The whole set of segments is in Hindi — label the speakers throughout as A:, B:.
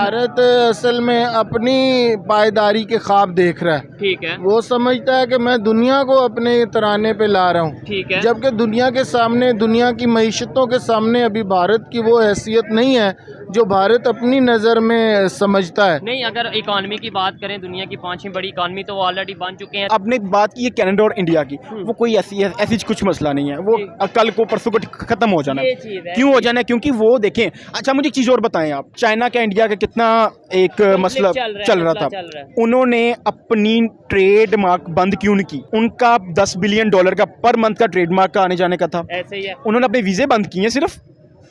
A: भारत असल में अपनी पायदारी के ख्वाब देख रहा है।
B: ठीक है।
A: वो समझता है कि मैं दुनिया को अपने तराने पे ला रहा हूँ।
B: ठीक है।
A: जबकि दुनिया के सामने, दुनिया की मईशतों के सामने अभी भारत की वो हैसियत नहीं है जो भारत अपनी नज़र में समझता है।
B: नहीं, अगर इकॉनमी की बात करें, दुनिया की 5वीं बड़ी इकॉनमी तो वो ऑलरेडी बन चुके हैं।
C: आपने बात की है कनाडा और इंडिया की, वो कोई ऐसी कुछ मसला नहीं है, वो कल को परसों को खत्म हो जाना है। क्यों हो जाना है? क्योंकि वो देखें, अच्छा मुझे एक चीज़ और बताएं आप, चाइना का इंडिया का कितना एक मसला चल रहा था, उन्होंने अपनी ट्रेड मार्क बंद क्यों नहीं की? उनका $10 बिलियन का पर मंथ का ट्रेड मार्क का आने जाने का था,
B: ऐसे ही है।
C: उन्होंने अपने वीज़े बंद किए, सिर्फ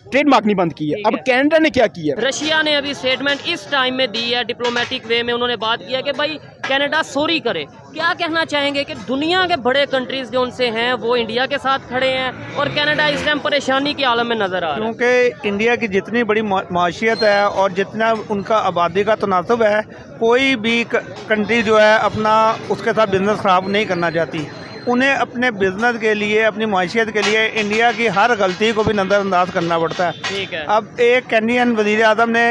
C: ट्रेड मार्क नहीं बंद की है। अब कनाडा ने क्या किया?
B: रशिया ने अभी स्टेटमेंट इस टाइम में दी है, डिप्लोमेटिक वे में उन्होंने बात किया कि भाई कनाडा सॉरी करे। क्या कहना चाहेंगे कि दुनिया के बड़े कंट्रीज जो उनसे हैं वो इंडिया के साथ खड़े हैं और कनाडा इस टाइम परेशानी के आलम में नजर आ रहा है?
D: क्योंकि इंडिया की जितनी बड़ी माशियत है और जितना उनका आबादी का तनासब है, कोई भी कंट्री जो है अपना उसके साथ बिजनेस ख़राब नहीं करना चाहती। उन्हें अपने बिजनेस के लिए, अपनी माशियत के लिए इंडिया की हर गलती को भी नज़रअंदाज करना पड़ता है।
B: ठीक है।
D: अब एक कैनेडियन वज़ीर आज़म ने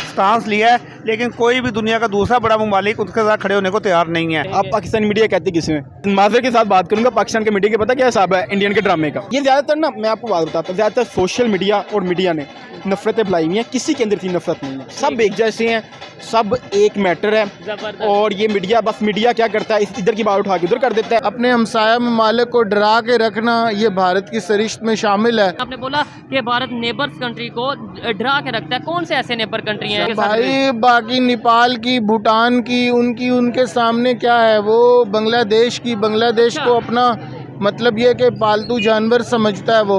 D: स्टांस लिया है, लेकिन कोई भी दुनिया का दूसरा बड़ा ममालिक उसके साथ खड़े होने को तैयार नहीं है।
C: आप पाकिस्तानी मीडिया कहते किसी में, माजर के साथ बात करूंगा, पाकिस्तान के मीडिया के पता क्या हिसाब है इंडियन के ड्रामे का? ये ज़्यादातर ना, मैं आपको बात बताता हूँ, ज़्यादातर सोशल मीडिया और मीडिया ने नफरतें फैलाई हुई हैं, किसी के अंदर इतनी नफरत नहीं है, सब एक जैसे हैं, सब एक मैटर है। और ये मीडिया, बस मीडिया क्या करता है, इधर की बात उठा के उधर कर देता है।
A: अपने हमसाया ममालिक को डरा के रखना ये भारत की सरिश्त में शामिल है।
B: आपने बोला कि भारत नेबर्स कंट्री को डरा के रखता है, कौन से ऐसे नेबर कंट्री हैं?
A: भाई बाकी नेपाल की, भूटान की, उनके सामने क्या है, वो बांग्लादेश की, बांग्लादेश को अपना मतलब ये कि पालतू जानवर समझता है वो।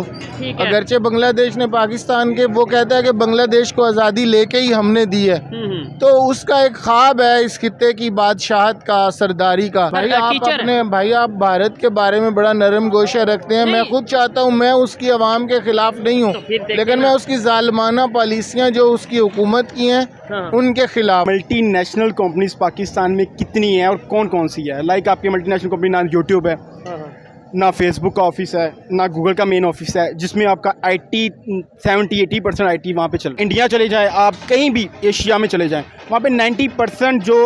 A: अगरचे बांग्लादेश ने पाकिस्तान के, वो कहता है कि बांग्लादेश को आज़ादी लेके ही हमने दी है, तो उसका एक ख्वाब है इस खित्ते की बादशाहत का, सरदारी का। भाई आप भारत के बारे में बड़ा नरम गोशा रखते हैं। मैं खुद चाहता हूँ, मैं उसकी आवाम के खिलाफ नहीं हूँ, लेकिन मैं उसकी जालिमाना पॉलिसियाँ जो उसकी हुकूमत की हैं उनके खिलाफ।
C: मल्टी नेशनल कंपनीज पाकिस्तान में कितनी है और कौन कौन सी है? लाइक आपकी मल्टी नेशनल कंपनी ना यूट्यूब है, ना फेसबुक का ऑफिस है, ना गूगल का मेन ऑफिस है, जिसमें आपका IT 70-80% IT वहाँ पे चल। इंडिया चले जाए आप, कहीं भी एशिया में चले जाएं, वहाँ पे 90% जो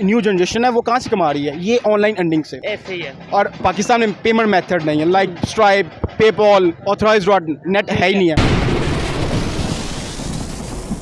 C: न्यू जनरेशन है वो कहाँ से कमा रही है? ये ऑनलाइन अर्निंग से।
B: ऐसे ही है।
C: और पाकिस्तान में पेमेंट मेथड नहीं है, like stripe, PayPal, authorised net है ही नहीं है।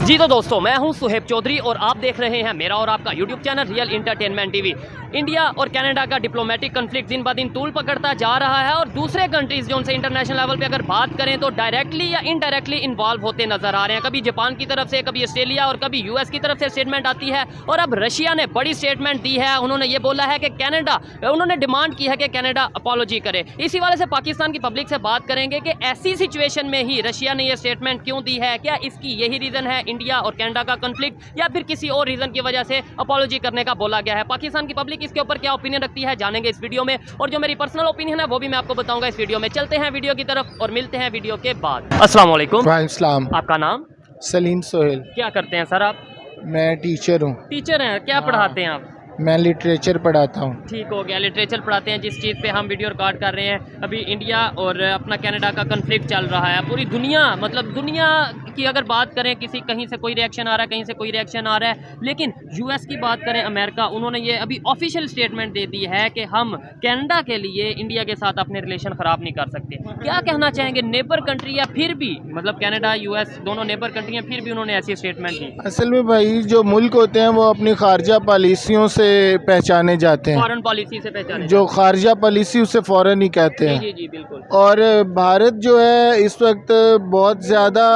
B: जी तो दोस्तों, मैं हूं सुहेब चौधरी और आप देख रहे हैं मेरा और आपका YouTube channel real entertainment TV. India और कनाडा का डिप्लोमेटिक कन्फ्लिक्ट दिन ब दिन तूल पकड़ता जा रहा है और दूसरे कंट्रीज जो उनसे इंटरनेशनल लेवल पे अगर बात करें तो डायरेक्टली या इनडायरेक्टली इन्वॉल्व होते नजर आ रहे हैं। कभी जापान की तरफ से, कभी ऑस्ट्रेलिया और कभी US की तरफ से स्टेटमेंट आती है और अब रशिया ने बड़ी स्टेटमेंट दी है। उन्होंने ये बोला है कि कनाडा, उन्होंने डिमांड की है कि कनाडा अपॉलॉजी करे। इसी वाले से पाकिस्तान की पब्लिक से बात करेंगे कि ऐसी सिचुएशन में ही रशिया ने यह स्टेटमेंट क्यों दी है। क्या इसकी यही रीज़न है, इंडिया और कनाडा का कन्फ्लिक्ट, या फिर किसी और रीज़न की वजह से अपॉलॉजी करने का बोला गया है? पाकिस्तान की पब्लिक इसके ऊपर क्या ओपिनियन रखती है जानेंगे इस वीडियो में, और जो मेरी पर्सनल ओपिनियन है वो भी मैं आपको बताऊंगा इस वीडियो में। चलते हैं वीडियो की तरफ और मिलते हैं वीडियो के बाद। अस्सलाम वालेकुम।
A: वालेकुम सलाम।
B: आपका नाम?
A: सलीम सोहेल।
B: क्या करते हैं सर आप?
A: मैं टीचर हूँ।
B: टीचर हैं? क्या पढ़ाते हैं आप?
A: मैं लिटरेचर पढ़ाता हूँ।
B: ठीक हो गया, लिटरेचर पढ़ाते हैं। जिस चीज़ पे हम वीडियो रिकॉर्ड कर रहे हैं, अभी इंडिया और अपना कनाडा का कन्फ्लिक्ट चल रहा है। पूरी दुनिया, मतलब दुनिया की अगर बात करें, किसी कहीं से कोई रिएक्शन आ रहा है, कहीं से कोई रिएक्शन आ रहा है, लेकिन US की बात करें, अमेरिका, उन्होंने ये अभी ऑफिशियल स्टेटमेंट दे दी है कि हम कनाडा के लिए इंडिया के साथ अपने रिलेशन ख़राब नहीं कर सकते। क्या कहना चाहेंगे? नेबर कंट्री या फिर भी, मतलब कनाडा US दोनों नेबर कंट्री हैं, फिर भी उन्होंने ऐसी स्टेटमेंट दी।
A: असल में भाई जो मुल्क होते हैं वो अपनी खारजा पॉलिसियों से पहचाने जाते हैं,
B: फॉरेन पॉलिसी से पहचाने,
A: जो खारजा पॉलिसी उसे फॉरेन ही कहते हैं।
B: जी बिल्कुल।
A: और भारत जो है इस वक्त बहुत ज़्यादा,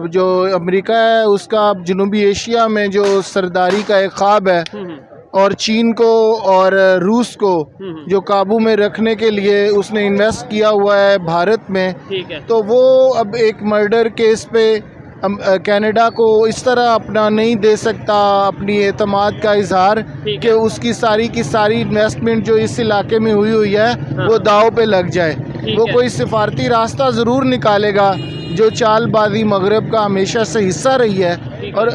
A: जो अमेरिका है उसका जनूबी एशिया में जो सरदारी का एक ख्वाब है, और चीन को और रूस को जो काबू में रखने के लिए उसने इन्वेस्ट किया हुआ है भारत में।
B: ठीक है।
A: तो वो अब एक मर्डर केस पे कनाडा को इस तरह अपना नहीं दे सकता अपनी एतमाद का इजहार कि उसकी सारी की सारी इन्वेस्टमेंट जो इस इलाके में हुई है वो दाव पे लग जाए। वो कोई सिफारती रास्ता ज़रूर निकालेगा, जो चालबाजी मगरब का हमेशा से हिस्सा रही है और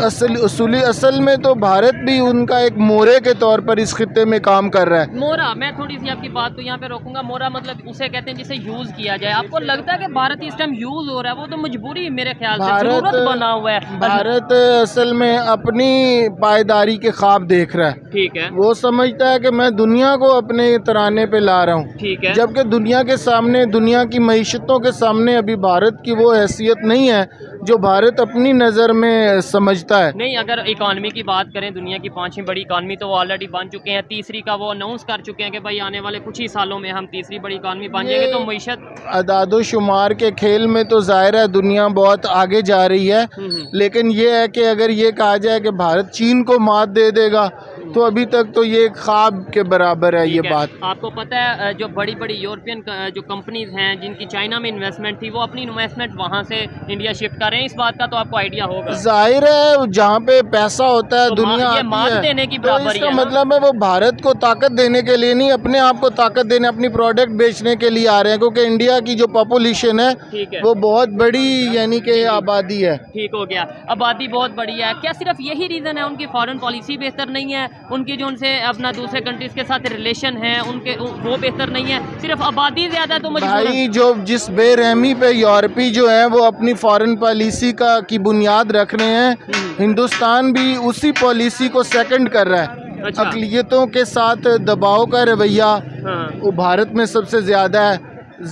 A: असल में तो भारत भी उनका एक मोरे के तौर पर इस खित्ते में काम कर रहा है।
B: मोरा, मैं थोड़ी सी आपकी बात को यहाँ पे रोकूंगा। मोरा मतलब उसे कहते हैं जिसे यूज किया जाए। आपको लगता है कि भारत इस टाइम यूज हो रहा है? वो तो मजबूरी मेरे ख्याल से, जरूरत बना हुआ है।
A: भारत असल में अपनी पायदारी के ख्वाब देख रहा है।
B: ठीक है,
A: वो समझता है कि मैं दुनिया को अपने तराने पे ला रहा हूँ।
B: ठीक है,
A: जबकि दुनिया के सामने, दुनिया की मईशतों के सामने अभी भारत की वो हैसियत नहीं है जो भारत अपनी नज़र में समझता है।
B: नहीं, अगर इकॉनमी की बात करें, दुनिया की 5वीं बड़ी इकॉनमी तो वो ऑलरेडी बन चुके हैं। तीसरी का वो अनाउंस कर चुके हैं कि भाई आने वाले कुछ ही सालों में हम तीसरी बड़ी इकॉनमी बन जाएंगे। तो मईशत
A: अदादो शुमार के खेल में तो जाहिर है दुनिया बहुत आगे जा रही है, लेकिन ये है कि अगर ये कहा जाए कि भारत चीन को मात दे देगा तो अभी तक तो ये ख्वाब के बराबर है। ये बात
B: आपको पता है, जो बड़ी बड़ी यूरोपियन जो कंपनीज हैं जिनकी चाइना में इन्वेस्टमेंट थी, वो अपनी इन्वेस्टमेंट वहाँ से इंडिया शिफ्ट कर रहे हैं। इस बात का तो आपको आइडिया होगा।
A: जाहिर है जहाँ पे पैसा होता है
B: तो
A: दुनिया
B: ये मात
A: आती है,
B: देने की
A: तो
B: बराबरी
A: इसका
B: है ना?
A: मतलब है वो भारत को ताकत देने के लिए नहीं, अपने आप को ताकत देने, अपनी प्रोडक्ट बेचने के लिए आ रहे हैं। क्योंकि इंडिया की जो पॉपुलेशन है
B: ठीक है,
A: वो बहुत बड़ी यानी कि आबादी है।
B: ठीक हो गया, आबादी बहुत बड़ी है। क्या सिर्फ यही रीज़न है? उनकी फॉरेन पॉलिसी बेहतर नहीं है, उनकी जो उनसे अपना दूसरे कंट्रीज के साथ रिलेशन है उनके वो बेहतर नहीं है, सिर्फ आबादी ज़्यादा है तो मजबूरन?
A: भाई जो जिस बेरहमी पे यूरोपी जो है वो अपनी फॉरेन पॉलिसी की बुनियाद रख रहे हैं, हिंदुस्तान भी उसी पॉलिसी को सेकंड कर रहा है।
B: अच्छा।
A: अक़लियतों के साथ दबाव का रवैया
B: हाँ।
A: वो भारत में सबसे ज़्यादा है,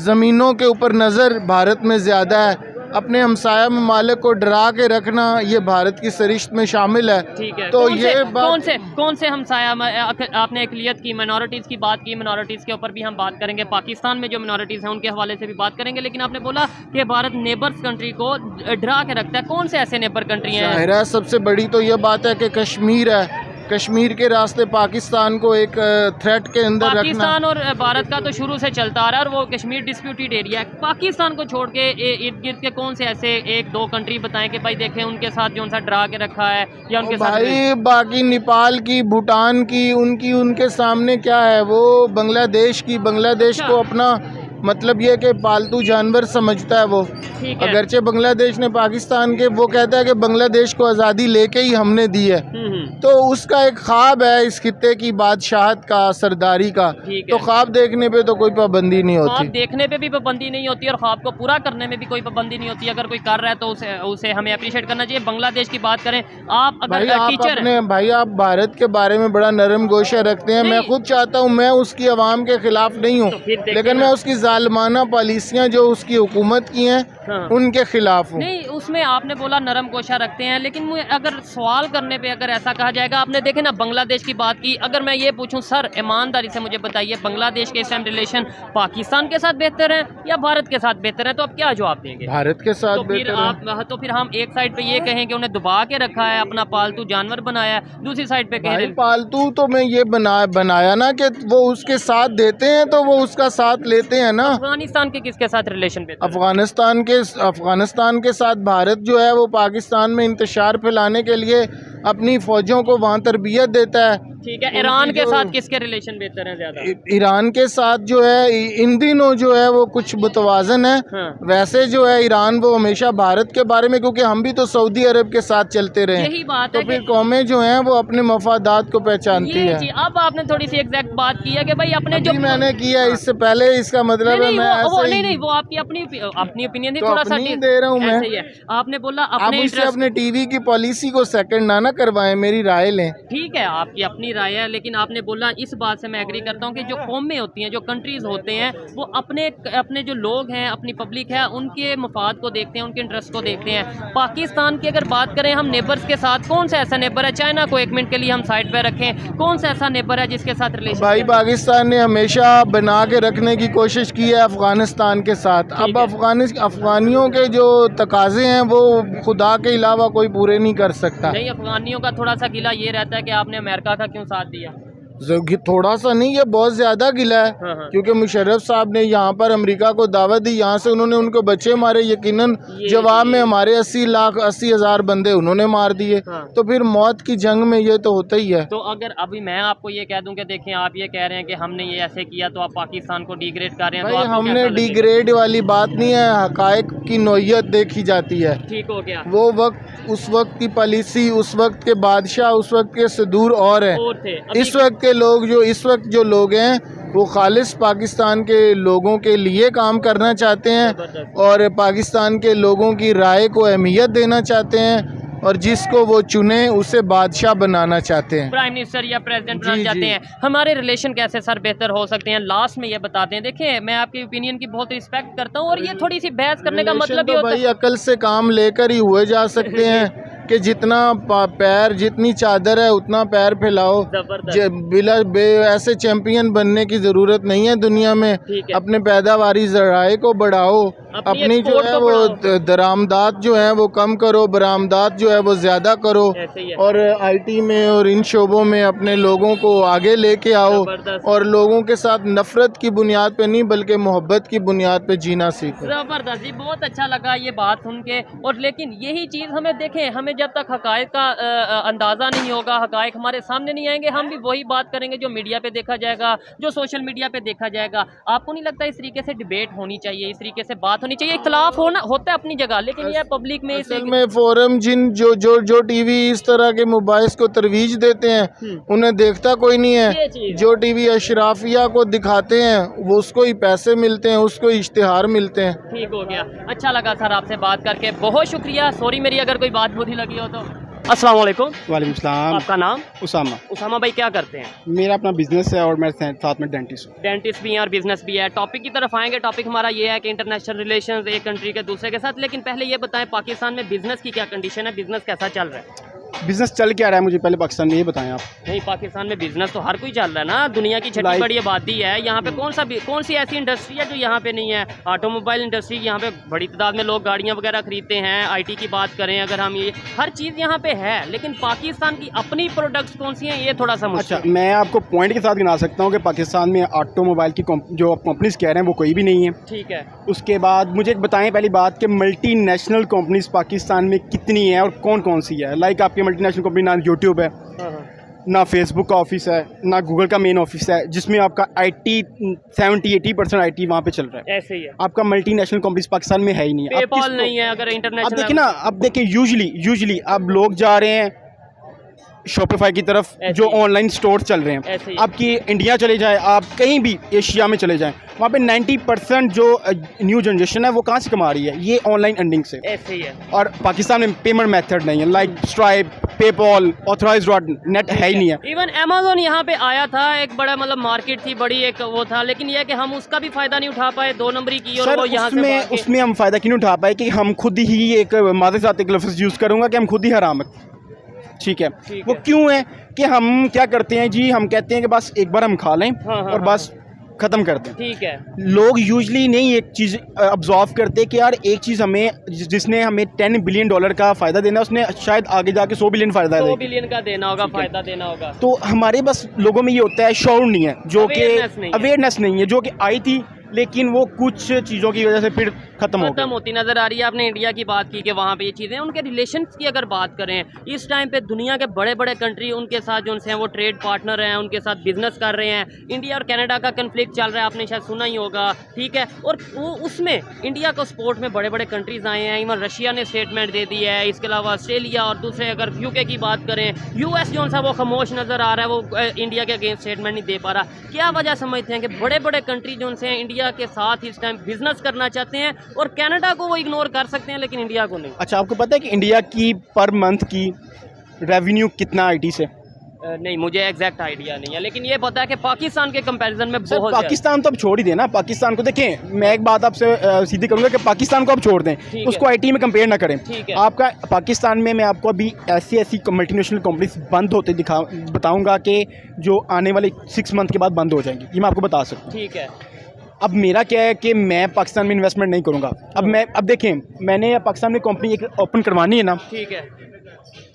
A: ज़मीनों के ऊपर नज़र भारत में ज़्यादा है, अपने हमसाया ममालिक को डरा के रखना ये भारत की सरिश्त में शामिल है।
B: ठीक है,
A: तो ये
B: कौन से हमसाया? आपने अक़लियत की, मिनॉरिटीज़ की बात की, मिनॉरिटीज़ के ऊपर भी हम बात करेंगे, पाकिस्तान में जो मिनॉरिटीज़ हैं उनके हवाले से भी बात करेंगे। लेकिन आपने बोला कि भारत नेबर्स कंट्री को डरा के रखता है। कौन से ऐसे नेबर कंट्री हैं?
A: ज़ाहिर है सबसे बड़ी तो ये बात है कि कश्मीर है, कश्मीर के रास्ते पाकिस्तान को एक थ्रेट के अंदर रखना।
B: पाकिस्तान और भारत का तो शुरू से चलता आ रहा है, और वो कश्मीर डिस्प्यूटेड एरिया है। पाकिस्तान को छोड़ के इर्द गिर्द के कौन से ऐसे एक दो कंट्री बताएं कि भाई देखें उनके साथ जो उनसा डरा के रखा है या उनके साथ?
A: भाई बाकी नेपाल की, भूटान की, उनके सामने क्या है, वो बांग्लादेश को अपना मतलब ये कि पालतू जानवर समझता है वो।
B: ठीक है,
A: अगरचे बांग्लादेश ने पाकिस्तान के, वो कहता है कि बांग्लादेश को आज़ादी लेके ही हमने दी है, तो उसका एक ख्वाब है इस खित्ते की बादशाहत का, सरदारी का। तो ख्वाब देखने पे तो कोई पाबंदी नहीं होती,
B: ख्वाब देखने पे भी पाबंदी नहीं होती और ख्वाब को पूरा करने में भी कोई पाबंदी नहीं होती। अगर कोई कर रहा है तो उसे हमें अप्रिशिएट करना चाहिए। बांग्लादेश की बात करें, आप अगर टीचर
A: भाई आप भारत के बारे में बड़ा नरम गोशा रखते हैं। मैं खुद चाहता हूँ, मैं उसकी आवाम के खिलाफ नहीं हूँ, लेकिन मैं उसकी जालिमाना पॉलिसियाँ जो उसकी हुकूमत की हैं उनके खिलाफ हूँ।
B: नहीं, उसमें आपने बोला नरम गोशा रखते हैं, लेकिन मुझे अगर सवाल करने पे अगर ऐसा कहा जाएगा, आपने देखे ना बांग्लादेश की बात की, अगर मैं ये पूछूं सर ईमानदारी से मुझे बताइए, बांग्लादेश के इस टाइम रिलेशन पाकिस्तान के साथ बेहतर है या भारत के साथ बेहतर है? तो आप क्या जवाब देंगे?
A: भारत के साथ
B: तो फिर हम एक साइड पे ये कहें कि उन्हें दबा के रखा है, अपना पालतू जानवर बनाया है, दूसरी साइड पे कहें
A: पालतू तो मैं ये बनाया ना कि वो उसके साथ देते हैं तो वो उसका साथ लेते हैं ना।
B: अफगानिस्तान के किसके साथ रिलेशन बेहतर?
A: अफगानिस्तान के साथ भारत जो है वो पाकिस्तान में इंतशार फैलाने के लिए अपनी फौजों को वहाँ तरबियत देता है।
B: ठीक है, ईरान के साथ किसके रिलेशन बेहतर है ज़्यादा?
A: ईरान के साथ जो है इन दिनों जो है वो कुछ मुतवाजन है।
B: हाँ।
A: वैसे जो है ईरान वो हमेशा भारत के बारे में, क्योंकि हम भी तो सऊदी अरब के साथ चलते रहे,
B: यही बात
A: तो
B: है
A: फिर कौमें जो हैं वो अपने मफादात को पहचानती है।
B: अब आपने थोड़ी सी एग्जैक्ट बात की है कि भाई अपने जो
A: मैंने किया इससे पहले, इसका मतलब है मैं
B: नहीं, वो आपकी अपनी ओपिनियन थी, थोड़ा सा
A: दे रहा हूँ मैं।
B: आपने बोला
A: अपने टीवी की पॉलिसी को सेकंड ना करवाएं, मेरी राय लें।
B: ठीक है, आपकी अपनी राय है, लेकिन आपने बोला, इस बात से मैं एग्री करता हूँ कि जो कौमें होती हैं, जो कंट्रीज होते हैं, वो अपने जो लोग हैं, अपनी पब्लिक है, उनके मफाद को देखते हैं, उनके इंटरेस्ट को देखते हैं। पाकिस्तान की अगर बात करें हम नेबर्स के साथ, कौन सा ऐसा नेबर है, चाइना को एक मिनट के लिए हम साइड पे रखें, कौन सा ऐसा नेबर है जिसके साथ रिलेशन?
A: भाई पाकिस्तान ने हमेशा बना के रखने की कोशिश की है अफगानिस्तान के साथ। अब अफगानियों के जो तकाजे हैं वो खुदा के अलावा कोई पूरे नहीं कर सकता।
B: नहीं, अफगानियों का थोड़ा सा गिला ये रहता है कि आपने अमेरिका का क्यों साथ दिया?
A: थोड़ा सा नहीं, ये बहुत ज़्यादा गिला है।
B: हाँ।
A: क्योंकि मुशर्रफ साहब ने यहाँ पर अमेरिका को दावत दी, यहाँ से उन्होंने उनको बच्चे मारे, यकीनन जवाब में हमारे 80,00,000 बंदे उन्होंने मार दिए।
B: हाँ।
A: तो फिर मौत की जंग में ये तो होता ही है।
B: तो अगर अभी मैं आपको ये कह दूं कि देखें आप ये कह रहे हैं कि हमने ये ऐसे किया तो आप पाकिस्तान को डिग्रेड कर रहे हैं, तो
A: भाई
B: आपको
A: हमने
B: कैसा लगेगा?
A: डिग्रेड वाली बात नहीं है, हकायक की नोयत देखी जाती है।
B: ठीक हो गया
A: वो वक्त, उस वक्त की पॉलिसी, उस वक्त के बादशाह, उस वक्त के सदूर और हैं।
B: और थे अभी
A: इस वक्त के लोग जो लोग हैं वो खालिस पाकिस्तान के लोगों के लिए काम करना चाहते हैं और पाकिस्तान के लोगों की राय को अहमियत देना चाहते हैं और जिसको वो चुने उसे बादशाह बनाना चाहते हैं,
B: प्राइम मिनिस्टर या प्रेसिडेंट
A: जी,
B: बनाना चाहते
A: जी।
B: हैं। हमारे रिलेशन कैसे सर बेहतर हो सकते हैं, लास्ट में ये बताते हैं। देखिए मैं आपकी ओपिनियन की बहुत रिस्पेक्ट करता हूँ और ये थोड़ी सी बहस करने का
A: रिलेशन
B: मतलब
A: तो
B: ये होता
A: भाई
B: है
A: अकल से काम लेकर ही हुए जा सकते हैं कि जितना पैर, जितनी चादर है उतना पैर फैलाओ।
B: जबरदस्त।
A: ऐसे चैंपियन बनने की ज़रूरत नहीं है दुनिया में।
B: ठीक है।
A: अपने पैदावारी ज़राए को बढ़ाओ, अपनी जो
B: export
A: है
B: को
A: वो
B: बढ़ाओ।
A: दरामदात जो है वो कम करो, बरामदात जो है वो ज़्यादा करो
B: ऐसे ही है।
A: और आईटी में और इन शोबों में अपने लोगों को आगे लेके आओ
B: जबरदस्त।
A: और लोगों के साथ नफ़रत की बुनियाद पे नहीं बल्कि मोहब्बत की बुनियाद पे जीना सीखो।
B: जबरदस्त जी, बहुत अच्छा लगा ये बात सुन के। और लेकिन यही चीज़ हमें देखें, हमें जब तक हकायक का अंदाज़ा नहीं होगा, हकायक हमारे सामने नहीं आएंगे, हम भी वही बात करेंगे जो मीडिया पे देखा जाएगा, जो सोशल मीडिया पे देखा जाएगा। आपको नहीं लगता इस तरीके से डिबेट होनी चाहिए, इस तरीके से बात होनी चाहिए? इख्तलाफ होता है अपनी जगह, लेकिन ये पब्लिक में
A: असल में फोरम जो टीवी इस तरह के मोबाइल्स को तरवीज देते हैं उन्हें देखता कोई नहीं
B: ये
A: है।
B: चीज़।
A: जो टीवी अशराफिया को दिखाते हैं वो उसको ही पैसे मिलते हैं, उसको इश्तिहार मिलते हैं।
B: ठीक हो गया। अच्छा लगा सर आपसे बात करके, बहुत शुक्रिया। सॉरी मेरी अगर कोई बात बुरी लगी हो तो। अस्सलाम वालेकुम।
C: वालेकुम सलाम।
B: आपका नाम?
C: उसामा।
B: उसामा भाई क्या करते हैं?
C: मेरा अपना बिजनेस है और मैं साथ में डेंटिस्ट हूँ।
B: डेंटिस्ट भी हैं और बिजनेस भी है। टॉपिक की तरफ आएंगे। टॉपिक हमारा ये है कि इंटरनेशनल रिलेशंस एक कंट्री के दूसरे के साथ। लेकिन पहले ये बताएं पाकिस्तान में बिजनेस की क्या कंडीशन है, बिजनेस कैसा चल रहा है?
C: बिजनेस चल क्या रहा है मुझे पहले पाकिस्तान में ये बताएं आप।
B: नहीं, पाकिस्तान में बिजनेस तो हर कोई चल रहा है ना, दुनिया की छठी बड़ी आबादी है। यहाँ पे कौन सी ऐसी इंडस्ट्री है जो यहाँ पे नहीं है? ऑटोमोबाइल इंडस्ट्री, यहाँ पे बड़ी तादाद में लोग गाड़ियाँ वगैरह खरीदते हैं। आईटी की बात करें अगर हम, ये हर चीज़ यहाँ पे है। लेकिन पाकिस्तान की अपनी प्रोडक्ट्स कौन सी हैं, ये थोड़ा सा मुश्किल
C: अच्छा, मैं आपको पॉइंट के साथ गिना सकता हूँ कि पाकिस्तान में ऑटोमोबाइल की जो कंपनीज कह रहे हैं वो कोई भी नहीं है।
B: ठीक है।
C: उसके बाद मुझे बताएं पहली बात कि मल्टीनेशनल कंपनीज पाकिस्तान में कितनी है और कौन कौन सी है। लाइक आपकी मल्टीनेशनल कंपनी ना यूट्यूब है, ना फेसबुक का ऑफिस है, ना गूगल का मेन ऑफिस है जिसमें आपका IT 70-80% IT वहाँ पे चल रहा है।
B: ऐसे ही है।
C: आपका मल्टीनेशनल कंपनीज पाकिस्तान में है ही नहीं है।
B: पेपॉल नहीं है अगर
C: अब
B: इंटरनेशनल।
C: देखिए ना, अब देखिए यूजुअली अब लोग जा रहे हैं शॉपिफाई की तरफ, जो ऑनलाइन स्टोर चल रहे हैं।
B: ऐसे ही।
C: आपकी इंडिया चले जाए, आप कहीं भी एशिया में चले जाएं, वहाँ पे 90% जो न्यू जनरेशन है वो कहाँ से कमा रही है? ये ऑनलाइन अर्निंग से।
B: ऐसे ही है।
C: और पाकिस्तान में पेमेंट मेथड नहीं है, लाइक स्ट्राइप, पेपॉल, ऑथराइज्ड.नेट है ही नहीं है।
B: इवन अमेजोन यहाँ पे आया था, एक बड़ा मतलब मार्केट थी बड़ी, एक वो था, लेकिन यह कि हम उसका भी फायदा नहीं उठा पाए, 2 नंबरी की। और
C: सर
B: वो यहाँ से भाग के-
C: उसमें हम फ़ायदा क्यों नहीं उठा पाए कि हम खुद ही एक मादे साथ एक लफ्ज़ यूज़ करूँगा कि हम खुद ही हराम है। ठीक है, वो क्यों है कि हम क्या करते हैं जी, हम कहते हैं कि बस एक बार हम खा लें और बस ख़त्म कर दें।
B: ठीक है।
C: लोग यूजली नहीं एक चीज़ ऑब्जर्व करते कि यार एक चीज़ हमें, जिसने हमें $10 बिलियन का फ़ायदा देना है उसने शायद आगे जाके 100 बिलियन फ़ायदा
B: 100
C: देगा।
B: बिलियन का देना होगा, फायदा देना होगा।
C: तो हमारे बस लोगों में ये होता है, शौर नहीं है, जो कि अवेयरनेस नहीं है, जो कि आई थी लेकिन वो कुछ चीज़ों की वजह से फिर खत्म
B: होती नज़र आ रही है। आपने इंडिया की बात की कि वहाँ पे ये चीज़ें, उनके रिलेशंस की अगर बात करें, इस टाइम पे दुनिया के बड़े बड़े कंट्री उनके साथ जो हैं वो ट्रेड पार्टनर हैं, उनके साथ बिजनेस कर रहे हैं। इंडिया और कनाडा का कन्फ्लिक्ट चल रहा है, आपने शायद सुना ही होगा। ठीक है, और वो उसमें इंडिया को सपोर्ट में बड़े बड़े कंट्रीज़ आए हैं। इवन रशिया ने स्टेटमेंट दे दी है, इसके अलावा ऑस्ट्रेलिया और दूसरे अगर UK की बात करें, US जो सा वो खामोश नज़र आ रहा है, वो इंडिया के अगेंस्ट स्टेटमेंट नहीं दे पा रहा। क्या वजह समझते हैं कि बड़े बड़े कंट्री जो हैं इंडिया के साथ इस टाइम बिजनेस करना चाहते हैं और कनाडा को वो इग्नोर कर सकते हैं लेकिन इंडिया को नहीं?
C: अच्छा, आपको पता है कि इंडिया की पर मंथ की रेवेन्यू कितना IT से?
B: नहीं, मुझे एग्जैक्ट आइडिया नहीं है, लेकिन ये पता है कि पाकिस्तान के कंपैरिजन में बहुत
C: पाकिस्तान तो अब छोड़ ही देना। पाकिस्तान को देखें, मैं एक बात आपसे सीधी करूंगा कि पाकिस्तान को आप छोड़ दें, उसको IT में कंपेयर ना करें। आपका पाकिस्तान में मैं आपको अभी ऐसी मल्टीनेशनल कंपनीज बंद होते बताऊंगा कि जो आने वाले 6 मंथ के बाद बंद हो जाएंगी, ये मैं आपको बता सकता हूँ।
B: ठीक है।
C: अब मेरा क्या है कि मैं पाकिस्तान में इन्वेस्टमेंट नहीं करूंगा। अब देखें, मैंने पाकिस्तान में कंपनी एक ओपन करवानी है ना।
B: ठीक है।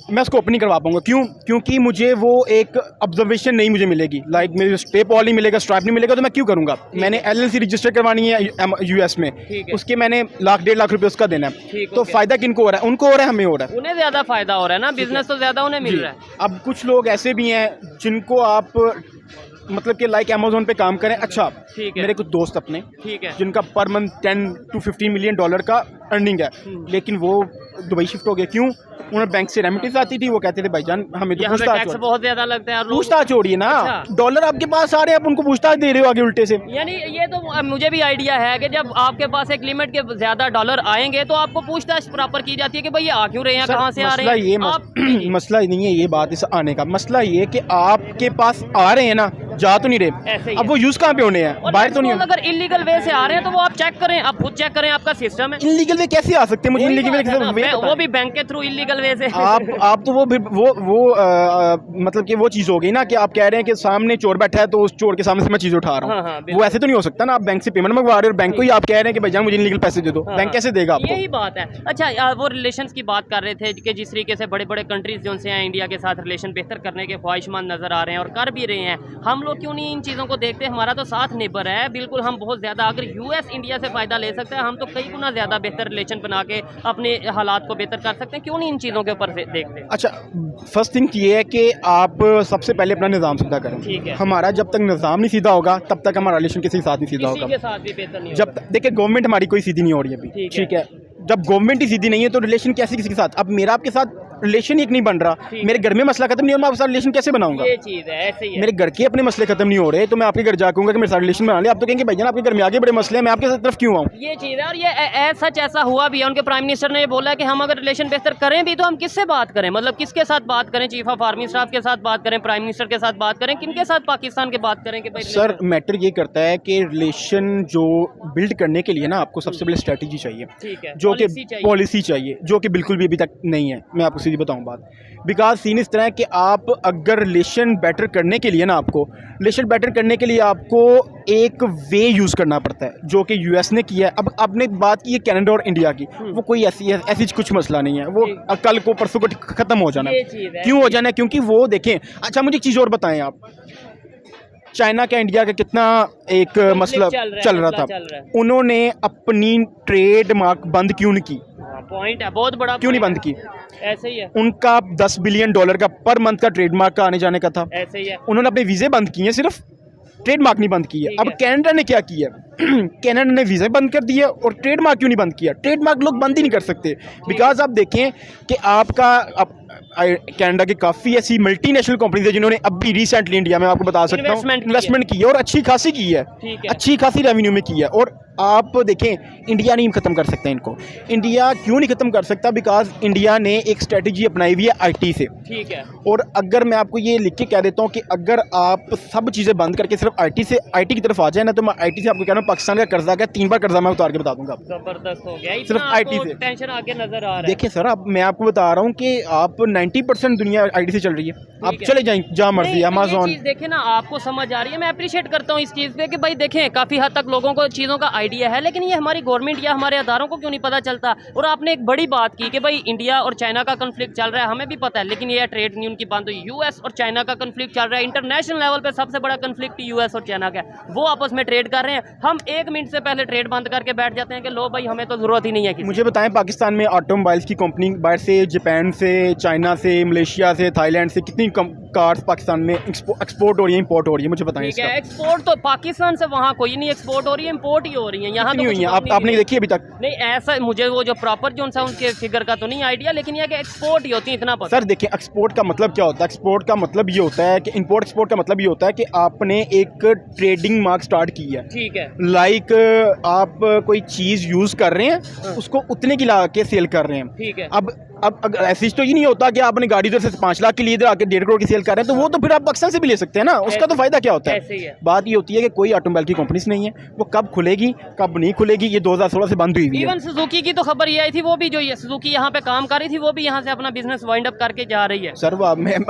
C: मैं उसको ओपन नहीं करवा पाऊंगा। क्यों? क्योंकि मुझे वो एक ऑब्जर्वेशन नहीं मुझे मिलेगी, लाइक मेरे पेपॉल नहीं मिलेगा, स्ट्राइप नहीं मिलेगा, तो मैं क्यों करूंगा? मैंने LLC रजिस्टर करवानी है US में, उसके मैंने लाख 1.5 लाख रुपए उसका देना है। तो फायदा किनको हो रहा है? उनको हो रहा है, हमें हो रहा है।
B: उन्हें ज्यादा फायदा हो रहा है ना, बिजनेस तो ज्यादा उन्हें मिल रहा है।
C: अब कुछ लोग ऐसे भी हैं जिनको आप मतलब कि लाइक अमेजोन पे काम करें। अच्छा, मेरे कुछ दोस्त अपने,
B: ठीक है,
C: जिनका per month 10 to 15 million dollar का अर्निंग है, लेकिन वो दुबई शिफ्ट हो गए। क्यों? उन्हें बैंक से रेमिटेंस आती थी, वो कहते थे भाईजान हमें तो
B: टैक्स बहुत ज्यादा लगता है।
C: पूछताछ हो रही है ना।
B: अच्छा।
C: डॉलर आपके पास आ रहे हैं, आप उनको पूछताछ दे रहे हो आगे उल्टे से।
B: यानी ये तो मुझे भी आइडिया है कि जब आपके पास एक लिमिट के ज्यादा डॉलर आएंगे तो आपको पूछताछ प्रॉपर की जाती है कि भाई ये आ क्यों रहे हैं, कहाँ से आ रहे हैं।
C: मसला नहीं है ये बात इस आने का, मसला ये कि आपके पास आ रहे हैं ना, जा तो नहीं रहे, अब वो यूज कहाँ पे होने हैं? बाहर तो नहीं।
B: अगर इलीगल वे से आ रहे हैं तो वो आप चेक करें, आप खुद चेक करें, आपका सिस्टम है।
C: इलीगल वे कैसे आ सकते हैं? मुझे इलीगल वे
B: वो भी बैंक के थ्रू इलीगल वे से।
C: आप तो वो मतलब कि वो चीज़ हो गई ना कि आप कह रहे हैं कि सामने चोर बैठा है तो उस चोर के सामने से मैं चीज़ उठा रहा हूँ। वो ऐसे तो नहीं हो सकता ना। आप बैंक से पेमेंट मंगवा रहे हो और बैंक को ही आप कह रहे हैं कि भाईजान मुझे इलीगल पैसे दे दो, बैंक कैसे देगा आपको?
B: यही बात है। अच्छा, वो रिलेशंस की बात कर रहे थे कि जिस तरीके से बड़े बड़े कंट्रीज जो से हैं इंडिया के साथ रिलेशन बेहतर करने के ख्वाहिशमंद नजर आ रहे हैं और कर भी रहे हैं, हम लोग क्यों नहीं इन चीज़ों को देखते? हमारा तो साथ नेबर है, बिल्कुल हम बहुत ज़्यादा, अगर US इंडिया से फ़ायदा ले सकते हैं, हम तो कई गुना ज़्यादा बेहतर रिलेशन बना के अपने हालात को बेहतर कर सकते हैं। क्यों नहीं इन चीज़ों के ऊपर देखते?
C: अच्छा, फर्स्ट थिंग ये है कि आप सबसे पहले अपना निज़ाम सीधा करें।
B: ठीक है।
C: हमारा जब तक निज़ाम नहीं सीधा होगा तब तक हमारा रिलेशन किसी के साथ नहीं सीधा होगा।
B: के साथ भी बेहतर नहीं
C: जब देखिए गवर्नमेंट हमारी कोई सीधी नहीं हो रही है अभी, ठीक है। जब गवर्नमेंट ही सीधी नहीं है तो रिलेशन कैसे किसी के साथ? अब मेरा आपके साथ रिलेशन एक नहीं बन रहा, मेरे घर में मसला खत्म नहीं हो, मैं आपके साथ रिलेशन कैसे बनाऊंगा?
B: ये चीज़ है, ऐसे ही है।
C: मेरे घर के अपने मसले खत्म नहीं हो रहे तो मैं आपके घर जाऊंगा कि मेरे साथ रिलेशन बना ले। आप तो कहेंगे भैया आपके घर में आगे बड़े मसले हैं, मैं आपके तरफ क्यों आऊँ?
B: ये चीज़ है। और ये सच ऐसा हुआ भी है। उनके प्राइम मिनिस्टर ने ये बोला कि हम अगर रिलेशन बेहतर करें भी तो हम किससे बात करें, मतलब किसके साथ बात करें? चीफ ऑफ आर्मी स्टाफ के साथ बात करें, प्राइम मिनिस्टर के साथ बात करें, किनके साथ पाकिस्तान के बात करें? कि भाई
C: सर मैटर ये करता है कि रिलेशन जो बिल्ड करने के लिए ना आपको सबसे पहले स्ट्रेटजी चाहिए,
B: ठीक है,
C: जो कि पॉलिसी चाहिए, जो कि बिल्कुल भी अभी तक नहीं है। मैं आपको सीधी बताऊं बात, बिकॉज सीन इस तरह है कि आप अगर रिलेशन बेटर करने के लिए ना, आपको रिलेशन बेटर करने के लिए आपको एक वे यूज़ करना पड़ता है जो कि US ने किया है। अब आपने बात की है कनाडा और इंडिया की, वो कोई ऐसी कुछ मसला नहीं है, वो कल को परसों को ख़त्म हो जाना है। क्यों हो जाना है? क्योंकि वो देखें। अच्छा, मुझे एक चीज़ और बताएं आप, चाइना का इंडिया का कितना एक मसला चल रहा था, उन्होंने अपनी ट्रेड मार्क बंद क्यों नहीं की?
B: पॉइंट है, बहुत बड़ा।
C: क्यों नहीं बंद की?
B: ऐसे ही है।
C: उनका $10 बिलियन का पर मंथ का ट्रेडमार्क का आने जाने का था,
B: ऐसे ही है।
C: उन्होंने अपने वीज़े बंद किए, सिर्फ ट्रेडमार्क नहीं बंद किए। अब कनाडा ने क्या किया? कनाडा ने वीज़े बंद कर दिए और ट्रेडमार्क क्यों नहीं बंद किया? ट्रेडमार्क लोग बंद ही नहीं कर सकते, बिकॉज आप देखें कि आपका कनाडा की काफ़ी ऐसी मल्टीनेशनल कंपनीज है जिन्होंने अभी रिसेंटली इंडिया में, आपको बता सकता हूँ, इन्वेस्टमेंट की है और अच्छी खासी की है, अच्छी खासी रेवेन्यू में की है। और आप देखें इंडिया नहीं ख़त्म कर सकता इनको। इंडिया क्यों नहीं ख़त्म कर सकता? बिकॉज इंडिया ने एक स्ट्रेटजी अपनाई हुई है IT से, ठीक है। और अगर मैं आपको ये लिख के कह देता हूँ कि अगर आप सब चीज़ें बंद करके सिर्फ IT की तरफ आ जाए ना, तो मैं IT से आपको कह रहा हूँ पाकिस्तान का कर्जा क्या 3 बार कर्जा मैं उतार के बता दूंगा।
B: जबरदस्त हो गया,
C: सिर्फ IT से
B: टेंशन आगे नजर आ रहा है।
C: देखिए सर, अब मैं आपको बता रहा हूँ कि आप 90% दुनिया IT से चल रही है। आप चले जाएं जहाँ मर्जी, अमेज़न।
B: देखें ना, आपको समझ आ रही है, मैं अप्रिशिएट करता हूँ इस चीज़ पे कि भाई देखें काफ़ी हद तक लोगों को चीज़ों का आइडिया है, लेकिन ये हमारी गवर्नमेंट या हमारे अदारों को क्यों नहीं पता चलता? और आपने एक बड़ी बात की कि भाई इंडिया और चाइना का कन्फ्लिक्ट चल रहा है, हमें भी पता है, लेकिन ये ट्रेड यूनियन की बात हुई, US और चाइना का कन्फ्लिक्ट चल रहा है। इंटरनेशनल लेवल पे सबसे बड़ा कन्फ्लिक्ट US और चाइना का है, वो आपस में ट्रेड कर रहे हैं। हम 1 मिनट से पहले ट्रेड बंद करके बैठ जाते हैं कि लो भाई हमें तो ज़रूरत ही नहीं है।
C: मुझे बताएं, पाकिस्तान में ऑटोमोबाइल्स की कंपनी बाहर से, जापान से, चाइना से, मलेशिया से, थाईलैंड से कितनी कार्स पाकिस्तान में एक्सपोर्ट हो रही है, इंपोर्ट हो रही है? मुझे बताएं इसका।
B: एक्सपोर्ट तो पाकिस्तान से वहाँ कोई नहीं एक्सपोर्ट हो रही है, इंपोर्ट ही हो रही है। यहाँ तो
C: नहीं, आपने देखी अभी तक?
B: नहीं, ऐसा मुझे वो जो प्रॉपर जो सा उनके फिगर का तो नहीं आइडिया, लेकिन यह कि एक्सपोर्ट ही होती है, इतना पता।
C: सर देखिए, एक्सपोर्ट का मतलब क्या होता है? एक्सपोर्ट का मतलब ये होता है कि इंपोर्ट एक्सपोर्ट का मतलब ये होता है कि आपने एक ट्रेडिंग मार्क स्टार्ट की है, ठीक है। लाइक आप कोई चीज़ यूज़ कर रहे हैं, उसको उतने की ला के सेल कर रहे हैं, ठीक है। अब ऐसी तो ये नहीं होता कि आपने गाड़ी इधर से 5 लाख के लिए इधर आके 1.5 करोड़ की सेल कर रहे हैं, तो वो तो फिर आप पाकिस्तान से भी ले सकते हैं ना, उसका तो फ़ायदा क्या होता
B: ऐसे ही
C: है।
B: है।
C: बात ये होती है कि कोई ऑटोमोबाइल की कंपनीज नहीं है, वो कब खुलेगी कब नहीं खुलेगी, ये 2016 से बंद हुई हुई है।
B: इवन सुजुकी की तो खबर ये आई थी, वो भी जो ये सुजुकी यहाँ पे काम कर रही थी, वो भी यहाँ से अपना बिजनेस वाइंड अप करके जा रही है।
C: सर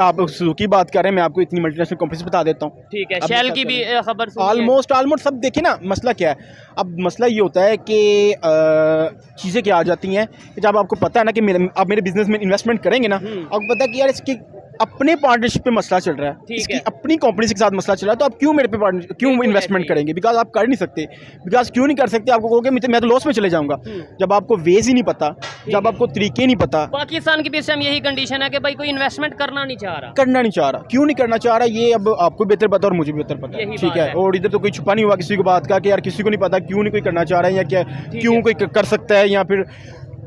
C: आप सुजुकी बात कर रहे हैं, मैं आपको इतनी मल्टीनेशनल कंपनीज बता देता हूँ।
B: ठीक है,
C: अब
B: शेल
C: क्या
B: की भी
C: करें?
B: खबर सुनी है।
C: ऑलमोस्ट सब देखिए ना, मसला क्या है। अब मसला ये होता है कि चीज़ें क्या आ जाती हैं कि जब आपको पता है ना कि आप मेरे बिजनेस में इन्वेस्टमेंट करेंगे ना, आपको पता है कि यार इसकी अपने पार्टनरशिप पे मसला चल रहा है,
B: ठीक
C: इसकी
B: है।
C: अपनी कंपनी के साथ मसला चल रहा है, तो आप क्यों मेरे पे क्यों
B: बिल्कुल
C: इन्वेस्टमेंट
B: ऐसे ही।
C: करेंगे? बिकॉज आप कर नहीं सकते। बिकॉज क्यों नहीं कर सकते? आपको कहोगे मैं तो लॉस में चले जाऊंगा। जब आपको वेज ही नहीं पता, जब आपको तरीके नहीं पता,
B: पाकिस्तान की भी इस टाइम यही कंडीशन है कि भाई कोई इन्वेस्टमेंट करना नहीं चाह रहा।
C: करना नहीं चाह रहा। क्यों नहीं करना चाह रहा, ये अब आपको बेहतर पता और मुझे भी बेहतर पता है,
B: यही
C: ठीक
B: बात
C: है।
B: है।
C: और इधर तो कोई छुपा नहीं हुआ किसी को बात का कि यार किसी को नहीं पता क्यों नहीं कोई करना चाह रहा है, या क्या क्यों कोई कर सकता है, या फिर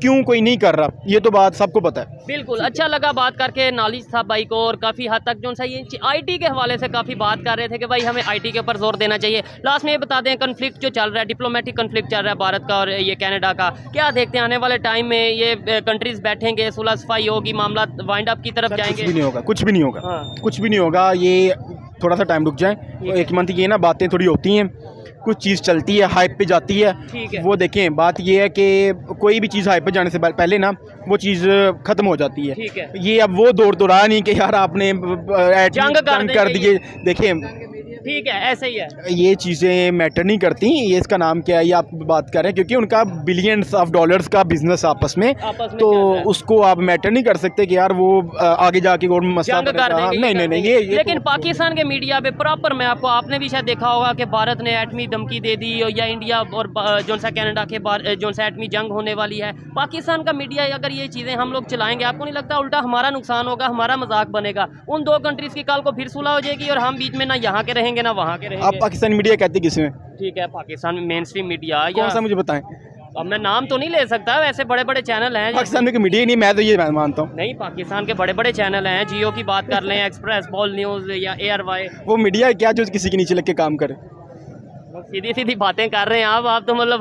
C: क्यों कोई नहीं कर रहा, ये तो बात सबको पता है।
B: बिल्कुल, अच्छा लगा बात करके, नॉलेज था भाई को, और काफ़ी हद तक जो सा ये आईटी के हवाले से काफ़ी बात कर रहे थे कि भाई हमें आईटी के ऊपर जोर देना चाहिए। लास्ट में ये बता दें, कन्फ्लिक्ट जो चल रहा है, डिप्लोमेटिक कन्फ्लिक्ट चल रहा है भारत का और ये कनाडा का, क्या देखते हैं आने वाले टाइम में ये कंट्रीज बैठेंगे, सुलह सफाई होगी, मामला वाइंड अप की तरफ
C: कुछ भी
B: जाएंगे?
C: नहीं होगा, कुछ भी नहीं होगा,
B: हाँ।
C: कुछ भी नहीं होगा। ये थोड़ा सा टाइम रुक जाए, एक मंथ ये ना बातें थोड़ी होती हैं, कुछ चीज़ चलती है, हाइप पे जाती है,
B: ठीक है।
C: वो देखें। बात ये है कि कोई भी चीज़ हाइप पे जाने से पहले ना वो चीज़ ख़त्म हो जाती है।
B: ठीक है।
C: ये अब वो दौर रहा नहीं कि यार आपने
B: जंग
C: कर दिए। देखिए
B: ठीक है, ऐसे ही है।
C: ये चीज़ें मैटर नहीं करती, ये इसका नाम क्या है ये आप बात कर रहे हैं, क्योंकि उनका बिलियंस ऑफ डॉलर्स का बिजनेस आपस में
B: आपस में
C: तो
B: चल रहा है।
C: उसको आप मैटर नहीं कर सकते कि यार वो आगे जाके और मसला
B: जंग कर
C: करेगा।
B: देंगे,
C: नहीं
B: कर
C: नहीं नहीं,
B: देंगे।
C: ये
B: लेकिन
C: तो-
B: पाकिस्तान के मीडिया पे प्रॉपर, मैं आपने भी शायद देखा होगा कि भारत ने एटमी धमकी दे दी, या इंडिया और जो सा कनाडा के जो सा एटमी जंग होने वाली है, पाकिस्तान का मीडिया अगर ये चीज़ें हम लोग चलाएंगे, आपको नहीं लगता उल्टा हमारा नुकसान होगा, हमारा मजाक बनेगा? उन दो कंट्रीज़ की कल को फिर सुलह हो जाएगी और हम बीच में ना यहाँ के रहेंगे ना वहाँ के रहेंगे।
C: आप पाकिस्तानी मीडिया कहते किस में?
B: ठीक है, पाकिस्तान में मेन स्ट्रीम मीडिया,
C: कौन
B: या
C: सा मुझे बताएं।
B: अब मैं नाम तो नहीं ले सकता, वैसे बड़े बड़े चैनल हैं।
C: पाकिस्तान में मीडिया ही नहीं, मैं तो ये मानता हूँ।
B: नहीं, पाकिस्तान के बड़े बड़े चैनल हैं, जियो की बात कर लें, एक्सप्रेस, बॉल न्यूज़ या ARY।
C: वो मीडिया है क्या जो किसी के नीचे लग के काम करे?
B: सीधी सीधी बातें कर रहे हैं आप तो मतलब